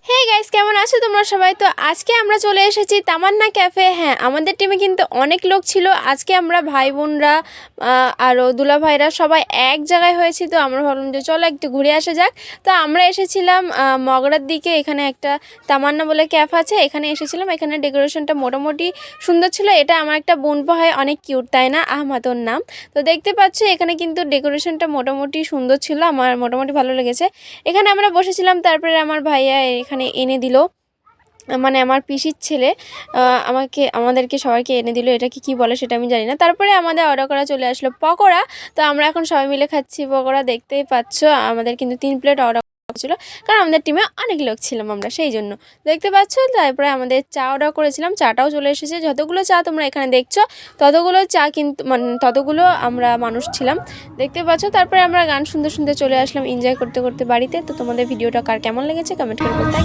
Hey guys, কেমন আছো তোমরা সবাই? তো আজকে আমরা চলে এসেছি তামান্না ক্যাফে। হ্যাঁ, আমাদের টিমে কিন্তু অনেক লোক ছিল। আজকে আমরা ভাই বোনরা আরও দুলা ভাইরা সবাই এক জায়গায় হয়েছি। তো আমরা ভাবলাম যে চলো একটু ঘুরে আসা যাক। তো আমরা এসেছিলাম মগরার দিকে। এখানে একটা তামান্না বলে ক্যাফ আছে, এখানে এসেছিলাম। এখানে ডেকোরেশনটা মোটামুটি সুন্দর ছিল। এটা আমার একটা বোন হয়, অনেক কিউট, তাই না? আহমাদ ওর নাম। তো দেখতে পাচ্ছ এখানে কিন্তু ডেকোরেশনটা মোটামুটি সুন্দর ছিল, আমার মোটামুটি ভালো লেগেছে। এখানে আমরা বসেছিলাম, তারপরে আমার ভাইয়া এখানে এনে দিল, মানে আমার পিসির ছেলে আমাদেরকে সবাইকে এনে দিল। এটাকে কি বলে সেটা আমি জানি না। তারপরে আমাদের অর্ডার করা চলে আসলো পকোড়া। তো আমরা এখন সবাই মিলে খাচ্ছি পকোড়া। দেখতেই পাচ্ছ আমাদের কিন্তু 3 প্লেট অর্ডার ছিল, কারণ আমাদের টিমে অনেক লোক ছিলাম আমরা, সেই জন্য দেখতে পাচ্ছ। তারপরে আমাদের চা অর্ডার করেছিলাম, চাটাও চলে এসেছে। যতগুলো চা তোমরা এখানে দেখছো ততগুলো চা কিন্তু ততগুলো আমরা মানুষ ছিলাম, দেখতে পাচ্ছ। তারপরে আমরা গান শুনতে শুনতে চলে আসলাম এনজয় করতে করতে বাড়িতে। তো তোমাদের ভিডিওটা কার কেমন লেগেছে কমেন্ট করে বলতে।